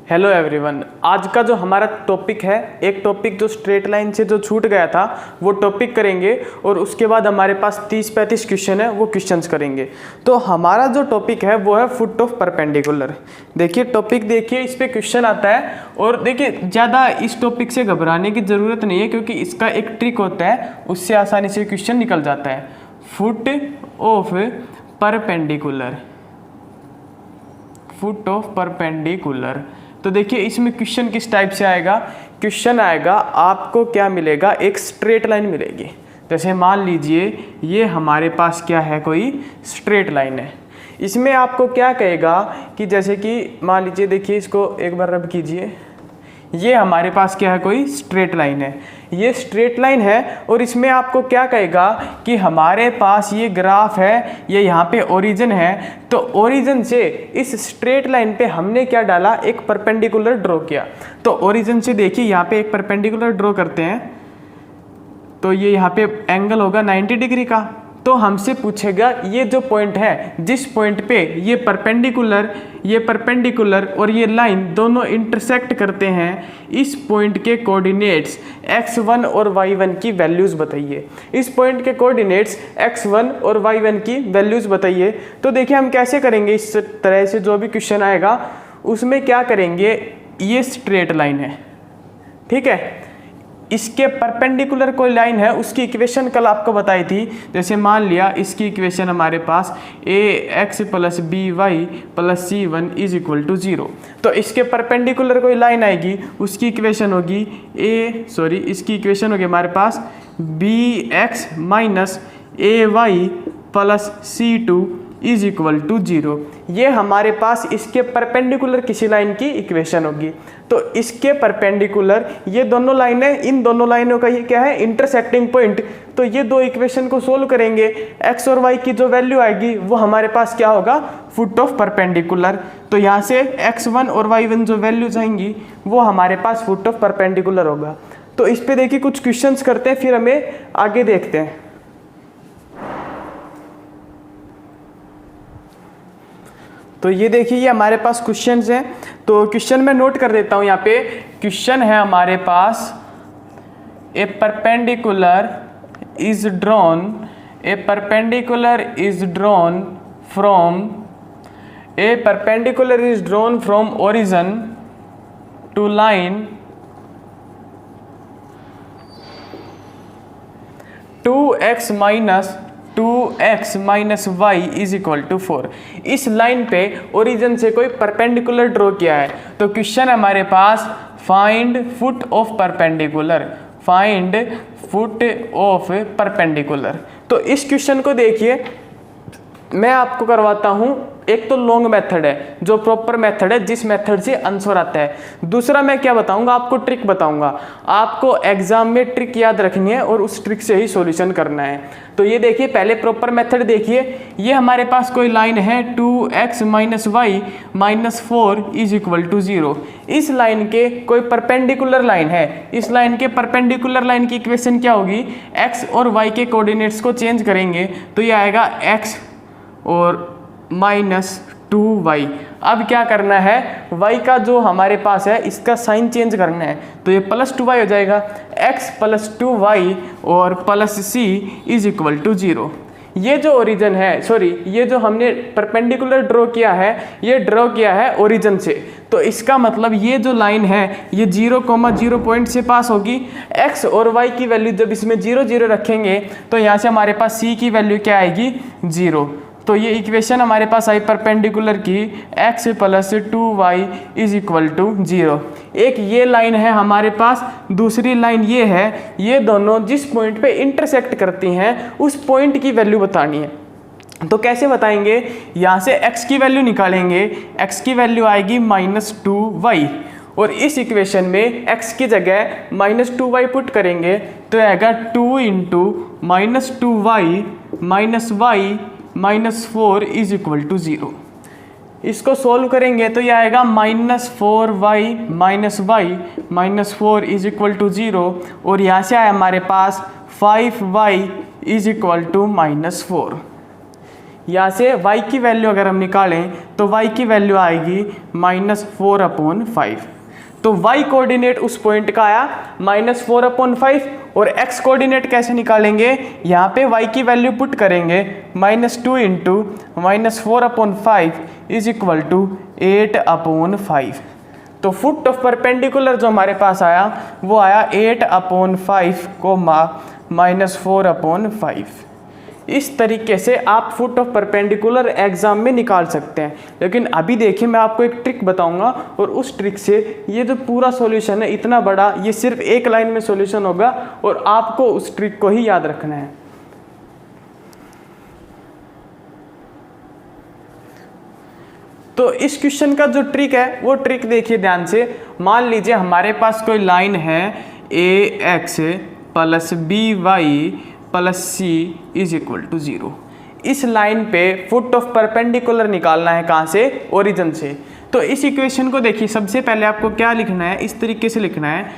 Hello everyone, आज का जो हमारा टॉपिक है, एक टॉपिक जो स्ट्रेट लाइन से जो छूट गया था वो टॉपिक करेंगे और उसके बाद हमारे पास 30-35 क्वेश्चन है, वो क्वेश्चंस करेंगे। तो हमारा जो टॉपिक है वो है फुट ऑफ परपेंडिकुलर। देखिए टॉपिक, देखिए इस पे क्वेश्चन आता है और देखिए ज़्यादा इस टॉपिक से घबराने की ज़रूरत नहीं है, क्योंकि इसका एक ट्रिक होता है, उससे आसानी से क्वेश्चन निकल जाता है। Foot of perpendicular, foot of perpendicular. तो देखिए इसमें क्वेश्चन किस टाइप से आएगा। क्वेश्चन आएगा, आपको क्या मिलेगा, एक स्ट्रेट लाइन मिलेगी। जैसे मान लीजिए ये हमारे पास क्या है, कोई स्ट्रेट लाइन है। इसमें आपको क्या कहेगा कि जैसे कि मान लीजिए, देखिए इसको एक बार रब कीजिए, ये हमारे पास क्या है, कोई स्ट्रेट लाइन है। ये स्ट्रेट लाइन है और इसमें आपको क्या कहेगा कि हमारे पास ये ग्राफ है, ये यहाँ पे ओरिजिन है। तो ओरिजिन से इस स्ट्रेट लाइन पे हमने क्या डाला, एक परपेंडिकुलर ड्रॉ किया। तो ओरिजिन से देखिए यहाँ पे एक परपेंडिकुलर ड्रॉ करते हैं, तो ये यहाँ पे एंगल होगा 90 डिग्री का। तो हमसे पूछेगा ये जो पॉइंट है, जिस पॉइंट पे ये परपेंडिकुलर और ये लाइन दोनों इंटरसेक्ट करते हैं, इस पॉइंट के कोऑर्डिनेट्स x1 और y1 की वैल्यूज़ बताइए। इस पॉइंट के कोऑर्डिनेट्स x1 और y1 की वैल्यूज़ बताइए। तो देखिए हम कैसे करेंगे, इस तरह से जो भी क्वेश्चन आएगा उसमें क्या करेंगे, ये स्ट्रेट लाइन है, ठीक है, इसके परपेंडिकुलर कोई लाइन है, उसकी इक्वेशन कल आपको बताई थी। जैसे मान लिया इसकी इक्वेशन हमारे पास ax + by + c1 = 0। तो इसके परपेंडिकुलर कोई लाइन आएगी, उसकी इक्वेशन होगी इसकी इक्वेशन होगी हमारे पास bx - ay + c2 = 0। ये हमारे पास इसके परपेंडिकुलर किसी लाइन की इक्वेशन होगी। तो इसके परपेंडिकुलर ये दोनों लाइनें, इन दोनों लाइनों का ये क्या है, इंटरसेक्टिंग पॉइंट। तो ये दो इक्वेशन को सोल्व करेंगे, x और y की जो वैल्यू आएगी वो हमारे पास क्या होगा, फुट ऑफ परपेंडिकुलर। तो यहाँ से x1 और y1 जो वैल्यूज आएंगी वो हमारे पास फुट ऑफ परपेंडिकुलर होगा। तो इस पे देखिए कुछ क्वेश्चंस करते हैं, फिर हमें आगे देखते हैं। तो ये देखिए ये हमारे पास क्वेश्चंस हैं, तो क्वेश्चन मैं नोट कर देता हूँ। यहाँ पे क्वेश्चन है हमारे पास, a perpendicular is drawn from origin to line 2x - y = 4। इस लाइन पे ओरिजिन से कोई परपेंडिकुलर ड्रॉ किया है। तो क्वेश्चन हमारे पास, फाइंड फुट ऑफ परपेंडिकुलर। तो इस क्वेश्चन को देखिए, मैं आपको करवाता हूँ। एक तो लॉन्ग मेथड है, जो प्रॉपर मेथड है, जिस मेथड से आंसर आता है। दूसरा मैं क्या बताऊंगा, आपको ट्रिक बताऊंगा। आपको एग्जाम में ट्रिक याद रखनी है और उस ट्रिक से ही सॉल्यूशन करना है। तो ये देखिए, पहले प्रॉपर मेथड देखिए। ये हमारे पास कोई लाइन है 2x - y - 4 = 0। इस लाइन के कोई परपेंडिकुलर लाइन है। इस लाइन के परपेंडिकुलर लाइन की इक्वेशन क्या होगी, x और y के कोऑर्डिनेट्स को चेंज करेंगे तो ये आएगा x और -2y। अब क्या करना है, y का जो हमारे पास है इसका साइन चेंज करना है, तो ये +2y हो जाएगा। x + 2y और +c = 0। ये जो ओरिजिन है, ये जो हमने परपेंडिकुलर ड्रॉ किया है, ये ड्रॉ किया है ओरिजिन से। तो इसका मतलब ये जो लाइन है ये 0,0 पॉइंट से पास होगी। x और y की वैल्यू जब इसमें 0 0 रखेंगे तो यहाँ से हमारे पास c की वैल्यू क्या आएगी, 0। तो ये इक्वेशन हमारे पास आई परपेंडिकुलर की, x + 2y = 0। एक ये लाइन है हमारे पास, दूसरी लाइन ये है। ये दोनों जिस पॉइंट पे इंटरसेक्ट करती हैं उस पॉइंट की वैल्यू बतानी है। तो कैसे बताएंगे, यहाँ से x की वैल्यू निकालेंगे, x की वैल्यू आएगी -2y और इस इक्वेशन में x की जगह -2y पुट करेंगे तो आएगा 2 × -2y - y - 4 = 0। इसको सोल्व करेंगे तो ये आएगा -4y - y - 4 = 0 और यहाँ से आया हमारे पास 5y = -4। यहाँ से y की वैल्यू अगर हम निकालें तो y की वैल्यू आएगी -4/5। तो y कोऑर्डिनेट उस पॉइंट का आया -4/5 और x कोऑर्डिनेट कैसे निकालेंगे, यहाँ पे y की वैल्यू पुट करेंगे -2 इंटू -4/5 इज इक्वल टू 8/5। तो फुट ऑफ परपेंडिकुलर जो हमारे पास आया वो आया 8/5 को -4/5। इस तरीके से आप फुट ऑफ परपेंडिकुलर एग्जाम में निकाल सकते हैं। लेकिन अभी देखिए मैं आपको एक ट्रिक बताऊंगा और उस ट्रिक से ये जो पूरा सॉल्यूशन है इतना बड़ा, ये सिर्फ एक लाइन में सॉल्यूशन होगा और आपको उस ट्रिक को ही याद रखना है। तो इस क्वेश्चन का जो ट्रिक है वो ट्रिक देखिए ध्यान से। मान लीजिए हमारे पास कोई लाइन है ax + by + c is equal to 0। इस लाइन पे फुट ऑफ परपेंडिकुलर निकालना है, कहाँ से, ओरिजिन से। तो इस इक्वेशन को देखिए, सबसे पहले आपको क्या लिखना है, इस तरीके से लिखना है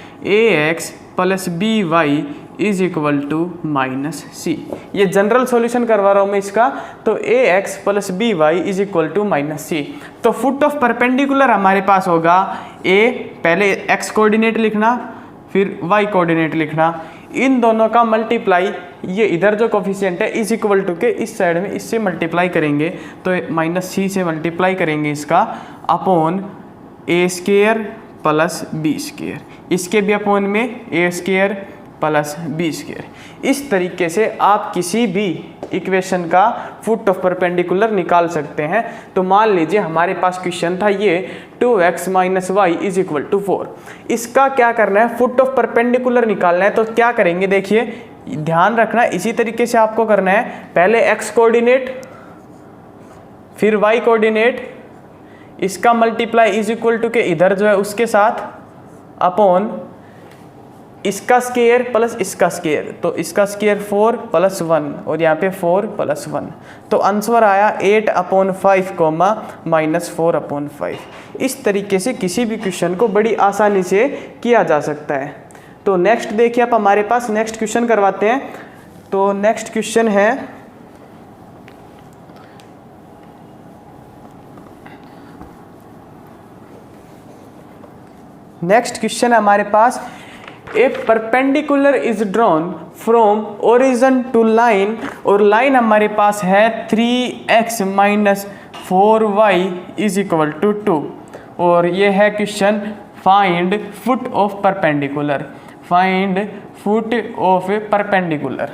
ax + by is equal to -c। ये जनरल सॉल्यूशन करवा रहा हूँ मैं इसका। तो ax + by is equal to -c। तो फुट ऑफ परपेंडिकुलर हमारे पास होगा a, पहले x कोऑर्डिनेट लिखना फिर y कोऑर्डिनेट लिखना, इन दोनों का मल्टीप्लाई, ये इधर जो कोफिशिएंट है इज इक्वल टू के इस साइड में इससे मल्टीप्लाई करेंगे तो -c से मल्टीप्लाई करेंगे इसका अपॉन a² + b²। इसके भी अपॉन में a² + b²। इस तरीके से आप किसी भी इक्वेशन का फुट ऑफ परपेंडिकुलर निकाल सकते हैं। तो मान लीजिए हमारे पास क्वेश्चन था ये 2x - y is equal to 4। इसका क्या करना है, फुट ऑफ परपेंडिकुलर निकालना है। तो क्या करेंगे, देखिए ध्यान रखना, इसी तरीके से आपको करना है। पहले x कोऑर्डिनेट फिर y कोऑर्डिनेट, इसका मल्टीप्लाई इज इक्वल टू के इधर जो है उसके साथ अपॉन इसका स्क्वायर प्लस इसका स्क्वायर। तो इसका स्क्वायर 4 + 1 और यहाँ पे 4 + 1। तो आंसर आया 8/5 -4/5। इस तरीके से किसी भी क्वेश्चन को बड़ी आसानी से किया जा सकता है। तो नेक्स्ट देखिए आप, हमारे पास नेक्स्ट क्वेश्चन करवाते हैं। तो नेक्स्ट क्वेश्चन है हमारे पास a perpendicular is drawn from origin to line, और लाइन हमारे पास है 3x - 4y is equal to 2। और ये है question find foot of perpendicular. Find foot of perpendicular.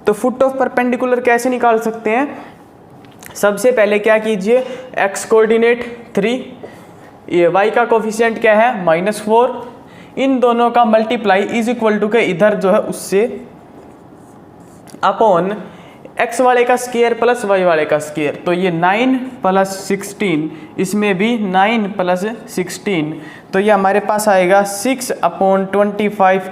तो फुट ऑफ परपेंडिकुलर कैसे निकाल सकते हैं, सबसे पहले क्या कीजिए, x कोऑर्डिनेट 3, ये y का कोफिशिएंट क्या है -4, इन दोनों का मल्टीप्लाई इज इक्वल टू के इधर जो है उससे अपॉन x वाले का स्क्वायर प्लस y वाले का स्क्वायर। तो ये 9 + 16, इसमें भी 9 + 16, तो ये हमारे पास आएगा 6/25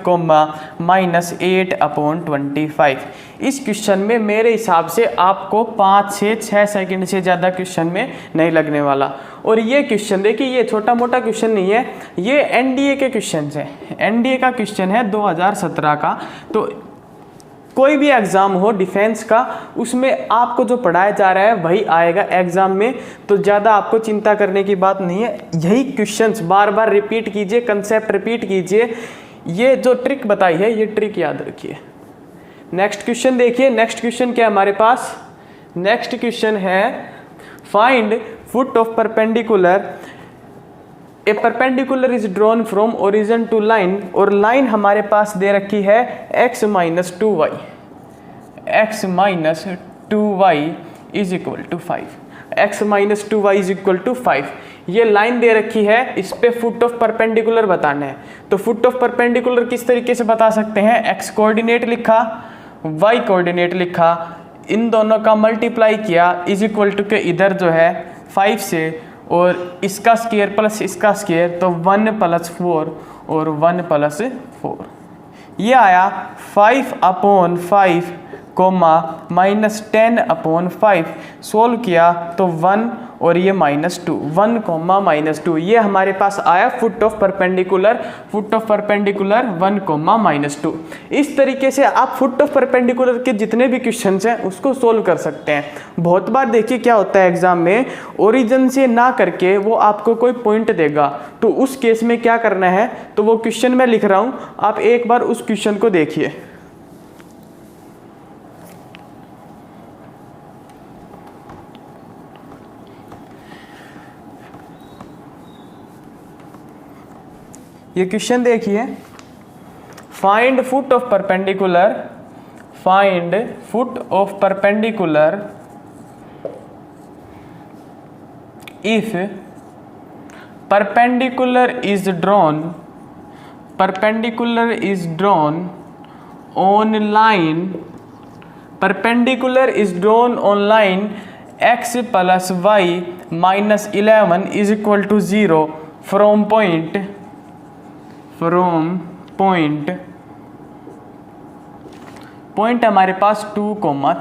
-8/25। इस क्वेश्चन में मेरे हिसाब से आपको 5 से 6 सेकंड से ज़्यादा क्वेश्चन में नहीं लगने वाला। और ये क्वेश्चन देखिए, ये छोटा मोटा क्वेश्चन नहीं है, ये एनडीए के क्वेश्चन हैं। एनडीए का क्वेश्चन है 2017 का। तो कोई भी एग्ज़ाम हो डिफेंस का, उसमें आपको जो पढ़ाया जा रहा है वही आएगा एग्ज़ाम में। तो ज़्यादा आपको चिंता करने की बात नहीं है। यही क्वेश्चंस बार बार रिपीट कीजिए, कंसेप्ट रिपीट कीजिए। ये जो ट्रिक बताई है ये ट्रिक याद रखिए। नेक्स्ट क्वेश्चन देखिए, नेक्स्ट क्वेश्चन क्या है हमारे पास, नेक्स्ट क्वेश्चन है find foot of perpendicular. A perpendicular is drawn from origin to line, और लाइन हमारे पास दे रखी है x - 2y। x - 2y is equal to 5। x - 2y is equal to 5 ये लाइन दे रखी है, इस पे फुट ऑफ परपेंडिकुलर बताना है। तो फुट ऑफ परपेंडिकुलर किस तरीके से बता सकते हैं, x कोऑर्डिनेट लिखा, y कोऑर्डिनेट लिखा, इन दोनों का मल्टीप्लाई किया इज इक्वल टू के इधर जो है 5 से, और इसका स्क्वायर प्लस इसका स्क्वायर, तो 1 + 4 और 1 + 4। ये आया 5/5 -10/5। सोल्व किया तो 1 और ये -2, 1, -2, ये हमारे पास आया फुट ऑफ परपेंडिकुलर 1, -2। इस तरीके से आप फुट ऑफ परपेंडिकुलर के जितने भी क्वेश्चन हैं उसको सोल्व कर सकते हैं। बहुत बार देखिए क्या होता है एग्जाम में, ओरिजिन से ना करके वो आपको कोई पॉइंट देगा, तो उस केस में क्या करना है, तो वो क्वेश्चन मैं लिख रहा हूँ, आप एक बार उस क्वेश्चन को देखिए। ये क्वेश्चन देखिए, find foot of perpendicular, find foot of perpendicular if perpendicular is drawn on line, perpendicular is drawn on line x plus y minus 11 is equal to 0 from point हमारे पास 2,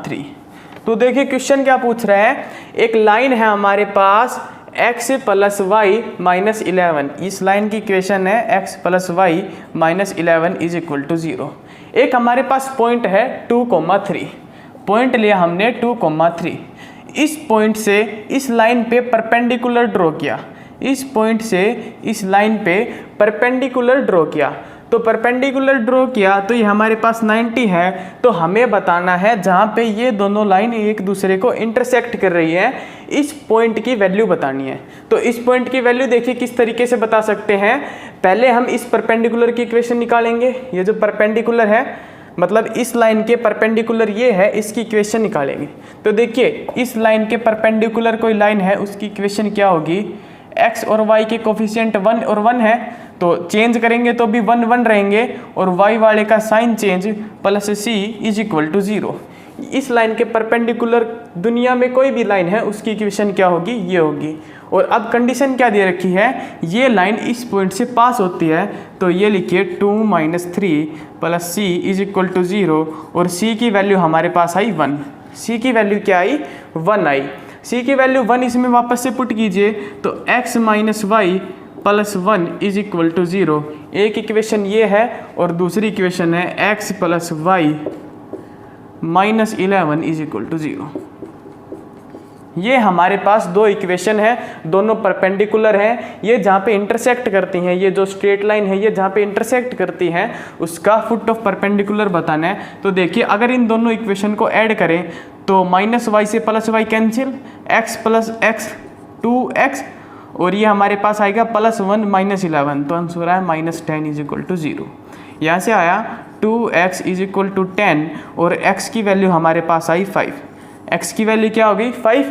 3। तो देखिए क्वेश्चन क्या पूछ रहा है, एक लाइन है हमारे पास x प्लस वाई माइनस 11, इस लाइन की इक्वेशन है x plus Y minus 11 is equal to 0। एक हमारे पास पॉइंट है 2, 3, पॉइंट लिया हमने 2, 3। इस पॉइंट से इस लाइन पे परपेंडिकुलर ड्रॉ किया, इस पॉइंट से इस लाइन पे परपेंडिकुलर ड्रॉ किया, तो परपेंडिकुलर ड्रॉ किया तो ये हमारे पास 90 है। तो हमें बताना है जहाँ पे ये दोनों लाइन एक दूसरे को इंटरसेक्ट कर रही है, इस पॉइंट की वैल्यू बतानी है। तो इस पॉइंट की वैल्यू देखिए किस तरीके से बता सकते हैं, पहले हम इस परपेंडिकुलर की इक्वेशन निकालेंगे। ये जो परपेंडिकुलर है मतलब इस लाइन के परपेंडिकुलर ये है, इसकी इक्वेशन निकालेंगे। तो देखिए इस लाइन के परपेंडिकुलर कोई लाइन है, उसकी इक्वेशन क्या होगी, x और y के कोफिशिएंट 1 और 1 है, तो चेंज करेंगे तो भी 1, 1 रहेंगे, और y वाले का sign change plus c is equal to 0। इस लाइन के परपेंडिकुलर दुनिया में कोई भी लाइन है उसकी इक्वेशन क्या होगी, ये होगी। और अब कंडीशन क्या दे रखी है, ये लाइन इस पॉइंट से पास होती है, तो ये लिखिए 2 - 3 plus c is equal to 0, और c की वैल्यू हमारे पास आई 1। c की वैल्यू क्या आई, 1 आई। c की वैल्यू 1 इसमें वापस से पुट कीजिए, तो x - y plus 1 is equal to 0। एक इक्वेशन ये है और दूसरी इक्वेशन है x plus Y minus 11 is equal to 0। ये हमारे पास दो इक्वेशन है, दोनों परपेंडिकुलर हैं। ये जहाँ पे इंटरसेक्ट करती हैं, ये जो स्ट्रेट लाइन है ये जहाँ पे इंटरसेक्ट करती हैं उसका फुट ऑफ परपेंडिकुलर बताना है। तो देखिए अगर इन दोनों इक्वेशन को ऐड करें तो -y से +y cancel, x plus x 2x, और ये हमारे पास आएगा +1 - 11, तो आंसर आया -10 इज इक्वल टू 0। यहाँ से आया 2x इज इक्वल टू 10, और x की वैल्यू हमारे पास आई 5। x की वैल्यू क्या होगी, 5।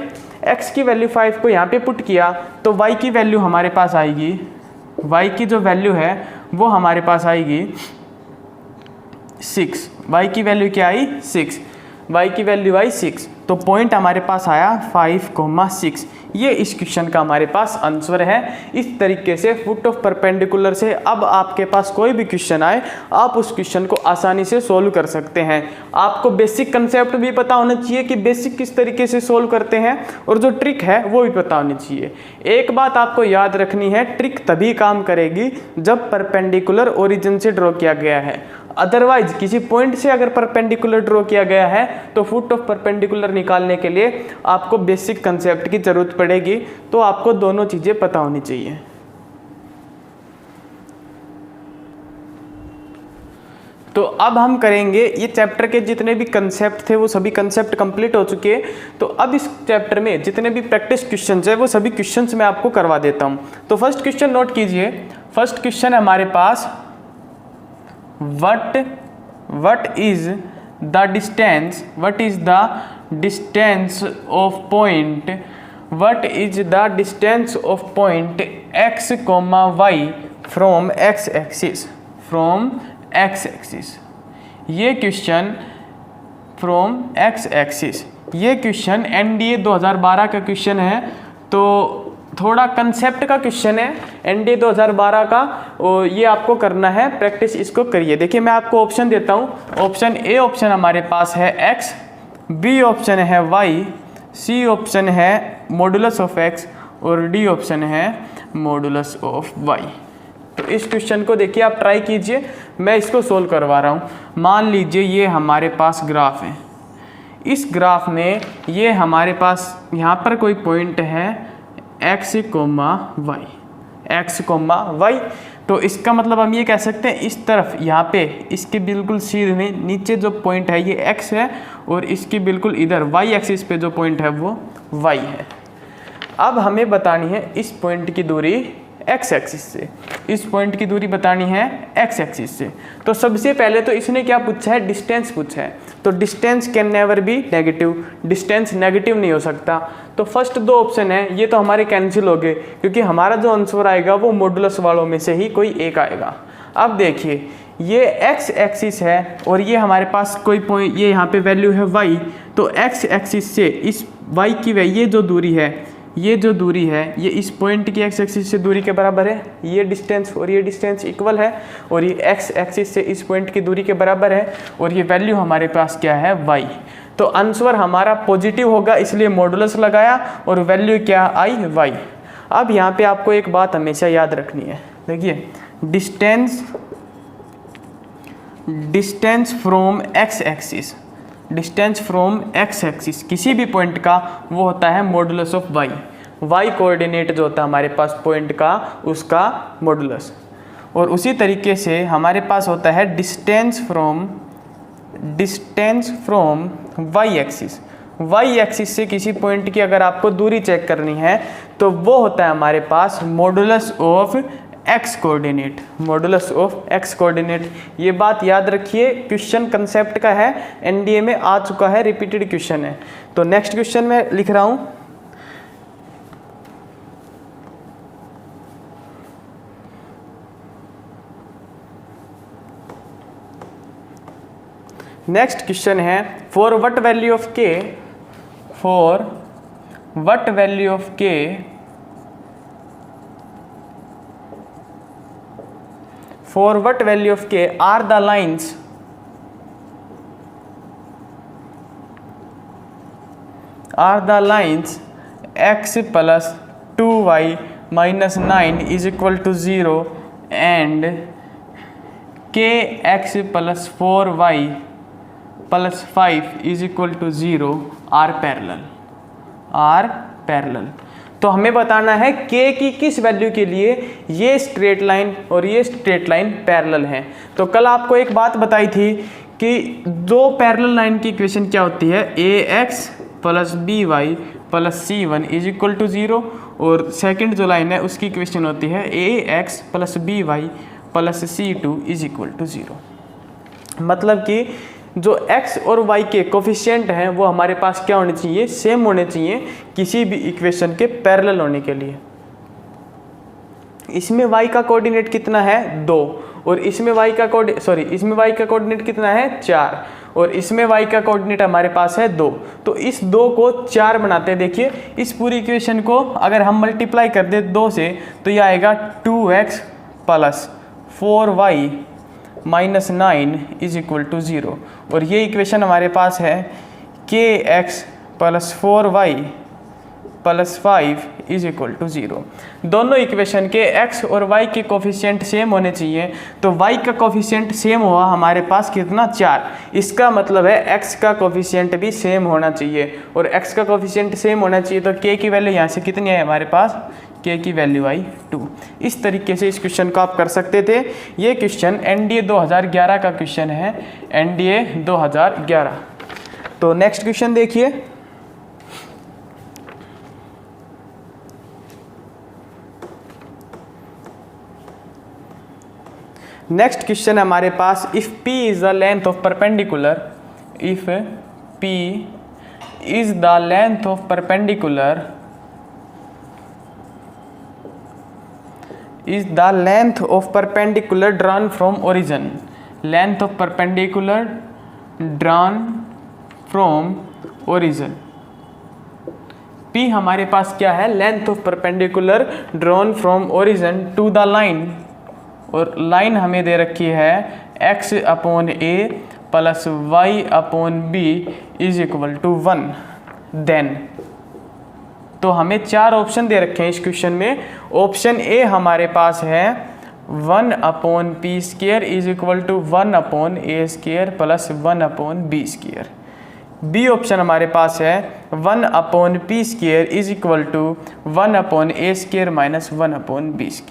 x की वैल्यू 5 को यहाँ पे पुट किया तो y की वैल्यू हमारे पास आएगी, y की जो वैल्यू है वो हमारे पास आएगी 6। y की वैल्यू क्या आई, 6। y की वैल्यू आई 6, तो पॉइंट हमारे पास आया 5, 6। ये इस क्वेश्चन का हमारे पास आंसर है। इस तरीके से फुट ऑफ परपेंडिकुलर से अब आपके पास कोई भी क्वेश्चन आए आप उस क्वेश्चन को आसानी से सोल्व कर सकते हैं। आपको बेसिक कंसेप्ट भी पता होना चाहिए कि बेसिक किस तरीके से सोल्व करते हैं, और जो ट्रिक है वो भी पता होनी चाहिए। एक बात आपको याद रखनी है, ट्रिक तभी काम करेगी जब परपेंडिकुलर ओरिजिन से ड्रॉ किया गया है। अदरवाइज किसी पॉइंट से अगर परपेंडिकुलर ड्रॉ किया गया है तो फुट ऑफ परपेंडिकुलर निकालने के लिए आपको बेसिक कंसेप्ट की जरूरत पड़ेगी। तो आपको दोनों चीजें पता होनी चाहिए। तो अब हम करेंगे, ये चैप्टर के जितने भी कंसेप्ट थे वो सभी कंसेप्ट कंप्लीट हो चुके हैं। तो अब इस चैप्टर में जितने भी प्रैक्टिस क्वेश्चंस है वो सभी क्वेश्चंस मैं आपको करवा देता हूं। तो फर्स्ट क्वेश्चन नोट कीजिए। फर्स्ट क्वेश्चन है हमारे पास, what is the distance of point, what is the distance of point x, y from x axis, ये क्वेश्चन फ्रॉम x axis, ये क्वेश्चन NDA 2012 का क्वेश्चन है। तो थोड़ा कंसेप्ट का क्वेश्चन है NDA 2012 का, और ये आपको करना है, प्रैक्टिस इसको करिए। देखिए मैं आपको ऑप्शन देता हूँ। ऑप्शन ए ऑप्शन हमारे पास है x, बी ऑप्शन है y, सी ऑप्शन है मॉडुलस ऑफ एक्स और डी ऑप्शन है मॉडुलस ऑफ वाई। तो इस क्वेश्चन को देखिए, आप ट्राई कीजिए, मैं इसको सोल्व करवा रहा हूँ। मान लीजिए ये हमारे पास ग्राफ है, इस ग्राफ में ये हमारे पास यहाँ पर कोई पॉइंट है x, y, x, y। तो इसका मतलब हम ये कह सकते हैं इस तरफ यहाँ पे इसके बिल्कुल सीधे में नीचे जो पॉइंट है ये x है और इसके बिल्कुल इधर y एक्सिस पे जो पॉइंट है वो y है। अब हमें बतानी है इस पॉइंट की दूरी x एक्सिस से, इस पॉइंट की दूरी बतानी है x एक्सिस से। तो सबसे पहले तो इसने क्या पूछा है, डिस्टेंस पूछा है। तो distance can never be negative, distance negative नहीं हो सकता। तो फर्स्ट दो ऑप्शन है ये तो हमारे कैंसिल हो गए, क्योंकि हमारा जो आंसर आएगा वो मॉडुलस वालों में से ही कोई एक आएगा। अब देखिए ये x एक्सिस है और ये हमारे पास कोई पॉइंट, ये यहाँ पे वैल्यू है y। तो x एक्सिस से इस y की ये जो दूरी है, ये जो दूरी है ये इस पॉइंट की x एक्सिस से दूरी के बराबर है। ये डिस्टेंस और ये डिस्टेंस इक्वल है और ये x एक्सिस से इस पॉइंट की दूरी के बराबर है और ये वैल्यू हमारे पास क्या है, y। तो आंसर हमारा पॉजिटिव होगा, इसलिए मॉडुलस लगाया और वैल्यू क्या आई, y। अब यहाँ पे आपको एक बात हमेशा याद रखनी है, देखिए distance from x axis, distance from x axis किसी भी पॉइंट का वो होता है modulus of y। y coordinate जो होता है हमारे पास पॉइंट का, उसका मॉडुलस। और उसी तरीके से हमारे पास होता है distance from y axis. y axis से किसी पॉइंट की अगर आपको दूरी चेक करनी है तो वो होता है हमारे पास modulus of x coordinate, modulus of x coordinate. ये बात याद रखिए, क्वेश्चन कंसेप्ट का है, एनडीए में आ चुका है, रिपीटेड क्वेश्चन है। तो नेक्स्ट क्वेश्चन में लिख रहा हूँ, नेक्स्ट क्वेश्चन है for what value of k, for what value of k for what value of k are the lines x plus 2y minus 9 is equal to 0 and kx plus 4y plus 5 is equal to 0 are parallel। तो हमें बताना है k की किस value के लिए ये straight line और ये स्ट्रेट लाइन पैरेलल हैं। तो कल आपको एक बात बताई थी कि दो पैरेलल लाइन की इक्वेशन क्या होती है, ax plus by plus c1 is equal to 0, और सेकंड जो लाइन है उसकी इक्वेशन होती है ax plus by plus c2 is equal to 0। मतलब कि जो x और y के कोफिशिएंट हैं वो हमारे पास क्या होने चाहिए, सेम होने चाहिए किसी भी इक्वेशन के पैरेलल होने के लिए। इसमें y का कोऑर्डिनेट कितना है 2 और इसमें y का कोऑर्डिनेट कितना है 4 और इसमें y का कोऑर्डिनेट हमारे पास है 2। तो इस 2 को 4 बनाते हैं। देखिए इस पूरी इक्वेशन को अगर हम मल्टीप्लाई कर दे 2 से तो ये आएगा 2x plus 4y minus 9 is equal to 0 और ये इक्वेशन हमारे पास है kx plus 4y plus 5 is equal to 0। दोनों इक्वेशन के x और y के कोफिशिएंट सेम होने चाहिए। तो y का कोफिशिएंट सेम हुआ हमारे पास कितना 4, इसका मतलब है x का कोफिशिएंट भी सेम होना चाहिए और x का कोफिशिएंट सेम होना चाहिए। तो k की वैल्यू यहाँ से कितनी है हमारे पास, k की वैल्यू आई 2। इस तरीके से इस क्वेश्चन को आप कर सकते थे। ये क्वेश्चन एनडीए 2011 का क्वेश्चन है, एनडीए 2011। तो नेक्स्ट क्वेश्चन देखिए, नेक्स्ट क्वेश्चन हमारे पास, if p is the length of perpendicular, if p is the length of perpendicular is the length of perpendicular drawn from origin, length of perpendicular drawn from origin। P हमारे पास क्या है, length of perpendicular drawn from origin to the line, और line हमें दे रखी है x upon a plus y upon b is equal to 1। Then. तो हमें 4 ऑप्शन दे रखे हैं इस क्वेश्चन में। ऑप्शन ए हमारे पास है 1/p² is equal to 1/a² plus 1/b²। B option हमारे पास है 1/p² is equal to 1/a² minus 1/b²।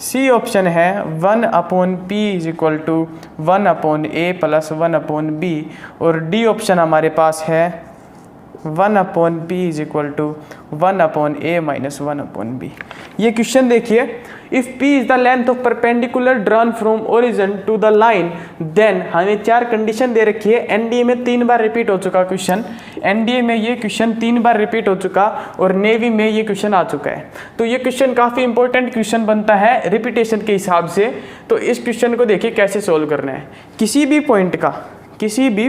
C option है 1/p is equal to 1/a plus 1/b। और डी ऑप्शन हमारे पास है 1/p is equal to 1/a minus 1/b। ये question देखिए, if p is the length of perpendicular drawn from origin to the line then, हमें 4 condition दे रखी है। NDA में 3 बार रिपीट हो चुका क्वेश्चन, एनडीए में ये क्वेश्चन 3 बार रिपीट हो चुका और नेवी में ये क्वेश्चन आ चुका है। तो ये क्वेश्चन काफ़ी इंपॉर्टेंट क्वेश्चन बनता है रिपीटेशन के हिसाब से। तो इस क्वेश्चन को देखिए कैसे सोल्व करना है। किसी भी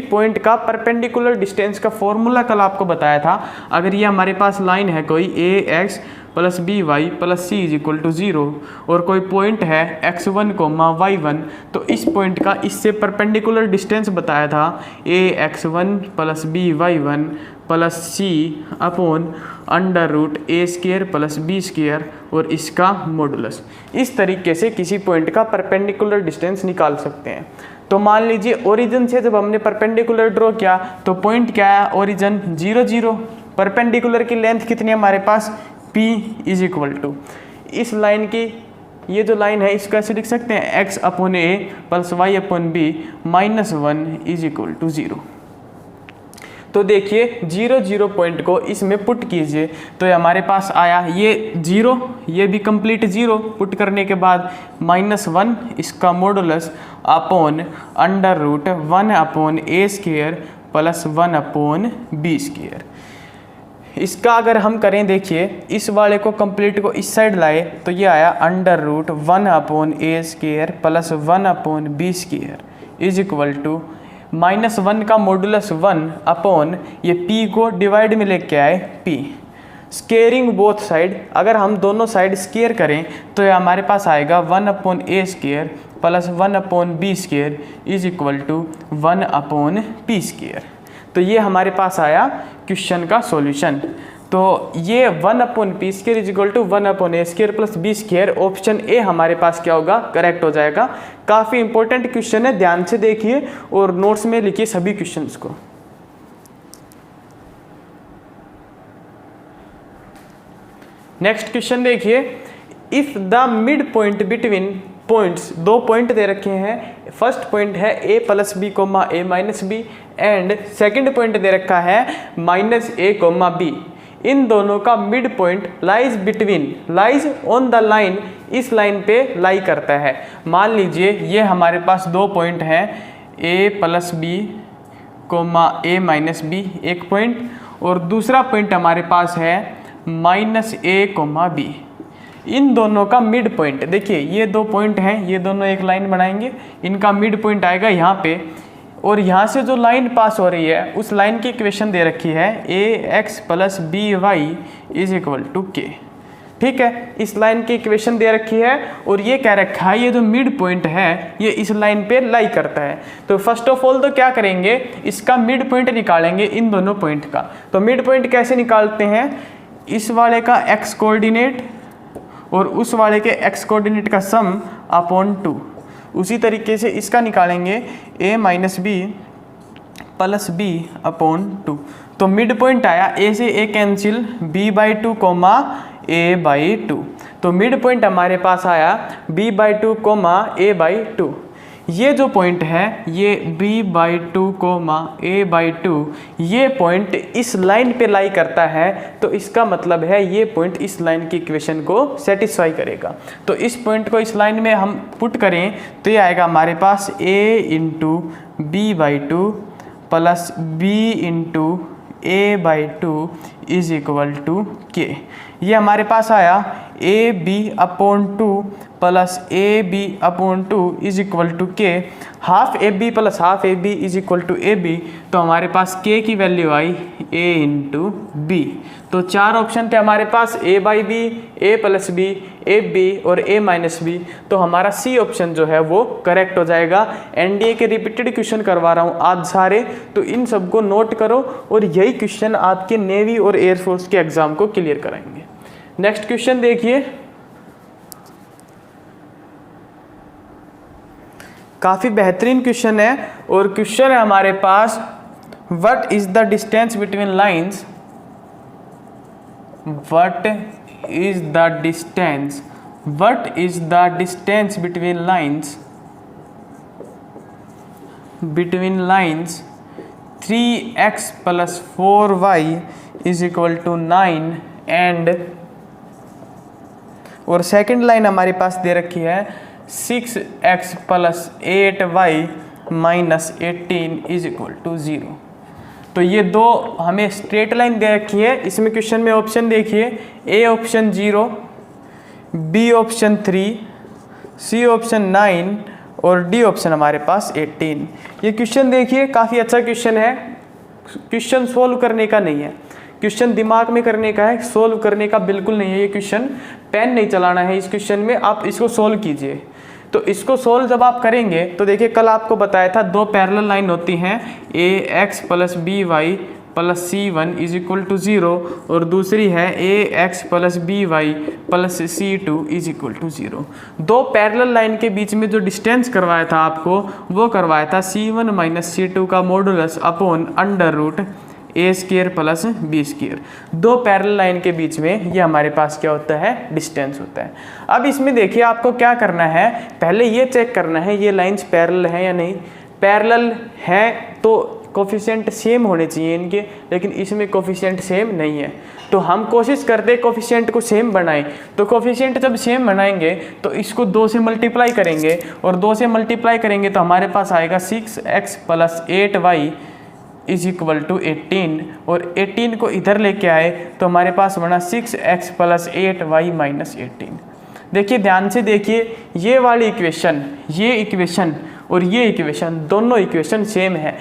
पॉइंट का परपेंडिकुलर डिस्टेंस का फॉर्मूला कल आपको बताया था। अगर ये हमारे पास लाइन है कोई ax plus by plus C is equal to 0 और कोई पॉइंट है x1, y1, तो इस पॉइंट का इससे परपेंडिकुलर डिस्टेंस बताया था ax1 प्लस by1 प्लस सी अपॉन √a² प्लस b² और इसका मॉडुलस। इस तरीके से किसी पॉइंट का परपेंडिकुलर डिस्टेंस निकाल सकते हैं। तो मान लीजिए ओरिजिन से जब हमने परपेंडिकुलर ड्रॉ किया तो पॉइंट क्या है, ओरिजिन 0 0। परपेंडिकुलर की लेंथ कितनी है हमारे पास, p इज इक्वल टू इस लाइन की, ये जो लाइन है इसको ऐसे लिख सकते हैं x/a plus y/b minus 1 is equal to 0। तो देखिए 0 0 पॉइंट को इसमें पुट कीजिए तो ये हमारे पास आया ये 0, ये भी कंप्लीट 0 पुट करने के बाद -1 इसका modulus upon √1/a² plus 1/b²। इसका अगर हम करें, देखिए इस वाले को कंप्लीट को इस साइड लाए तो ये आया √1/a² plus 1/b² is equal to -1 का मॉडुलस 1 अपॉन ये p को डिवाइड में लेके आए p। स्केयरिंग बोथ साइड, अगर हम दोनों साइड स्केयर करें तो ये हमारे पास आएगा 1/a² plus 1/b² is equal to 1/p²। तो ये हमारे पास आया क्वेश्चन का सॉल्यूशन। तो ये 1/p² is equal to 1/a² plus b², option A हमारे पास क्या होगा, करेक्ट हो जाएगा। काफ़ी इंपॉर्टेंट क्वेश्चन है, ध्यान से देखिए और नोट्स में लिखिए सभी क्वेश्चंस को। नेक्स्ट क्वेश्चन देखिए, if the mid point between points, 2 point दे रखे हैं। फर्स्ट पॉइंट है a plus B comma a minus B and second point दे रखा है -a, b। इन दोनों का mid point lies between, lies on the line, इस लाइन पे लाई करता है। मान लीजिए ये हमारे पास 2 पॉइंट हैं a plus B comma a minus B एक पॉइंट, और दूसरा पॉइंट हमारे पास है -a, b। इन दोनों का मिड पॉइंट, देखिए ये 2 पॉइंट हैं, ये दोनों एक लाइन बनाएंगे, इनका मिड पॉइंट आएगा यहाँ पे, और यहाँ से जो लाइन पास हो रही है उस लाइन की इक्वेशन दे रखी है ax plus by is equal to k। ठीक है, इस लाइन की इक्वेशन दे रखी है और ये कह रखा है ये जो मिड पॉइंट है ये इस लाइन पे लाई करता है। तो फर्स्ट ऑफ ऑल तो क्या करेंगे, इसका मिड पॉइंट निकालेंगे इन दोनों पॉइंट का। तो मिड पॉइंट कैसे निकालते हैं, इस वाले का x कोऑर्डिनेट और उस वाले के x कोऑर्डिनेट का सम अपॉन 2। उसी तरीके से इसका निकालेंगे a minus B plus b upon 2। तो मिड पॉइंट आया, a से a cancel, b/2 comma a/2। तो मिड पॉइंट हमारे पास आया b/2 कोमा a/2। ये जो पॉइंट है ये b/2 कोमा a/2, ये पॉइंट इस लाइन पे लाई करता है। तो इसका मतलब है ये पॉइंट इस लाइन की इक्वेशन को सेटिस्फाई करेगा। तो इस पॉइंट को इस लाइन में हम पुट करें तो ये आएगा हमारे पास a into b/2 plus b into a/2 is equal to k। ये हमारे पास आया ab/2 plus ab/2 is equal to k। Half ab plus half ab is equal to ab। तो हमारे पास k की वैल्यू आई a इंटू बी। तो तो 4 ऑप्शन थे हमारे पास, A by B, A plus B, A B और ए माइनस बी। तो हमारा सी ऑप्शन जो है वो करेक्ट हो जाएगा। एनडीए के रिपीटेड क्वेश्चन करवा रहा हूँ आज सारे, तो इन सबको नोट करो और यही क्वेश्चन आपके नेवी और एयरफोर्स के एग्जाम को क्लियर कराएंगे। नेक्स्ट क्वेश्चन देखिए, काफी बेहतरीन क्वेश्चन है और क्वेश्चन है हमारे पास, what is the distance between lines, what is the distance, what is the distance between lines, between lines 3x + 4y = 9 and, और सेकंड लाइन हमारे पास दे रखी है 6x + 8y - 18 = 0। तो ये दो हमें स्ट्रेट लाइन दे रखी है। इसमें क्वेश्चन में ऑप्शन देखिए, A option 0, B option 3, C option 9 और डी ऑप्शन हमारे पास 18। ये क्वेश्चन देखिए काफ़ी अच्छा क्वेश्चन है। क्वेश्चन सोल्व करने का नहीं है, क्वेश्चन दिमाग में करने का है, सोल्व करने का बिल्कुल नहीं है। ये क्वेश्चन पेन नहीं चलाना है इस क्वेश्चन में, आप इसको सोल्व कीजिए। तो इसको सोल्व जब आप करेंगे तो देखिए, कल आपको बताया था दो पैरेलल लाइन होती हैं, ax + by + c1 = 0 और दूसरी है ax + by + c2 = 0। दो पैरेलल लाइन के बीच में जो डिस्टेंस करवाया था आपको, वो करवाया था c1 - c2 का मॉडुलस अपॉन √a² + b²। दो पैरेलल लाइन के बीच में ये हमारे पास क्या होता है, डिस्टेंस होता है। अब इसमें देखिए आपको क्या करना है, पहले ये चेक करना है ये लाइंस पैरेलल हैं या नहीं। पैरेलल हैं तो कोफिशिएंट सेम होने चाहिए इनके, लेकिन इसमें कोफिशिएंट सेम नहीं है। तो हम कोशिश करते हैं कोफिशिएंट को सेम बनाएं। तो कोफिशिएंट जब सेम बनाएंगे तो इसको 2 से मल्टीप्लाई करेंगे, और 2 से मल्टीप्लाई करेंगे तो हमारे पास आएगा 6x + 8y = 18, और 18 को इधर लेके आए तो हमारे पास बना 6x + 8y - 18। देखिए ध्यान से देखिए, ये वाली इक्वेशन, ये इक्वेशन और ये इक्वेशन, दोनों इक्वेशन सेम है।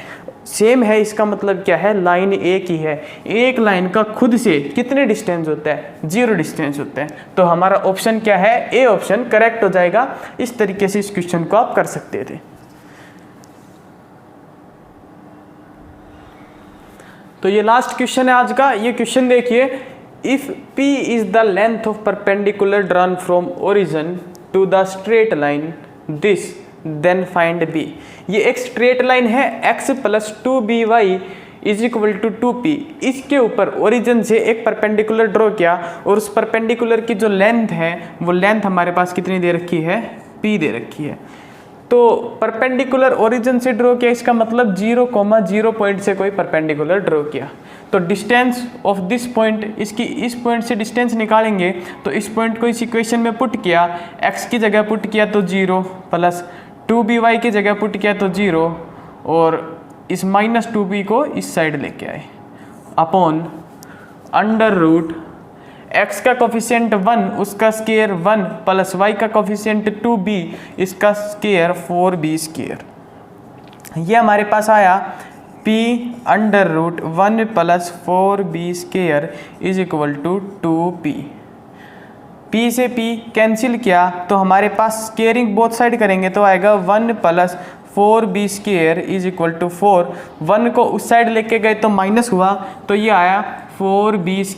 सेम है इसका मतलब क्या है, लाइन एक ही है। एक लाइन का खुद से कितने डिस्टेंस होता है, 0 डिस्टेंस होता है। तो हमारा ऑप्शन क्या है, ए ऑप्शन करेक्ट हो जाएगा। इस तरीके से इस क्वेश्चन को आप कर सकते थे। तो ये लास्ट क्वेश्चन है आज का। ये क्वेश्चन देखिए, if P is the length of perpendicular drawn from origin to the straight line this then find B। ये एक स्ट्रेट लाइन है, x + 2by = 2p। इसके ऊपर ओरिजिन से एक परपेंडिकुलर ड्रॉ किया, और उस परपेंडिकुलर की जो लेंथ है वो लेंथ हमारे पास कितनी दे रखी है, P दे रखी है। तो परपेंडिकुलर ओरिजिन से ड्रॉ किया, इसका मतलब 0,0 पॉइंट से कोई परपेंडिकुलर ड्रॉ किया। तो डिस्टेंस ऑफ दिस पॉइंट, इसकी इस पॉइंट से डिस्टेंस निकालेंगे। तो इस पॉइंट को इस इक्वेशन में पुट किया, x की जगह पुट किया तो 0, प्लस 2by की जगह पुट किया तो 0, और इस -2b को इस साइड लेके आए, अपॉन √x का कोफिशिएंट 1, उसका स्क्वायर 1, प्लस y का कोफिशिएंट 2b, इसका स्क्वायर 4b²। ये हमारे पास आया p √1 + 4b² = 2p। p से p कैंसिल किया तो हमारे पास स्क्वेयरिंग बोथ साइड करेंगे तो आएगा 1 + 4b² = 4। 1 को उस साइड लेके गए तो माइनस हुआ, तो ये आया 4b²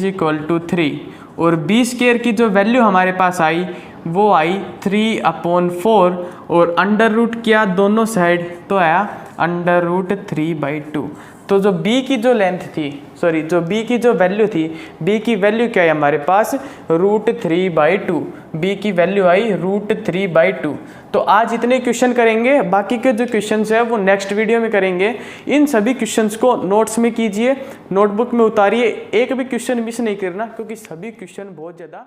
= 3, और b² की जो वैल्यू हमारे पास आई वो आई 3/4, और अंडर रूट किया दोनों साइड तो आया √3/2। तो जो b की जो लेंथ थी, सॉरी जो b की जो वैल्यू थी, b की वैल्यू क्या है हमारे पास, √3/2। b की वैल्यू आई √3/2। तो आज इतने क्वेश्चन करेंगे, बाकी के जो क्वेश्चंस है वो नेक्स्ट वीडियो में करेंगे। इन सभी क्वेश्चंस को नोट्स में कीजिए, नोटबुक में उतारिए, एक भी क्वेश्चन मिस नहीं करना, क्योंकि सभी क्वेश्चन बहुत ज़्यादा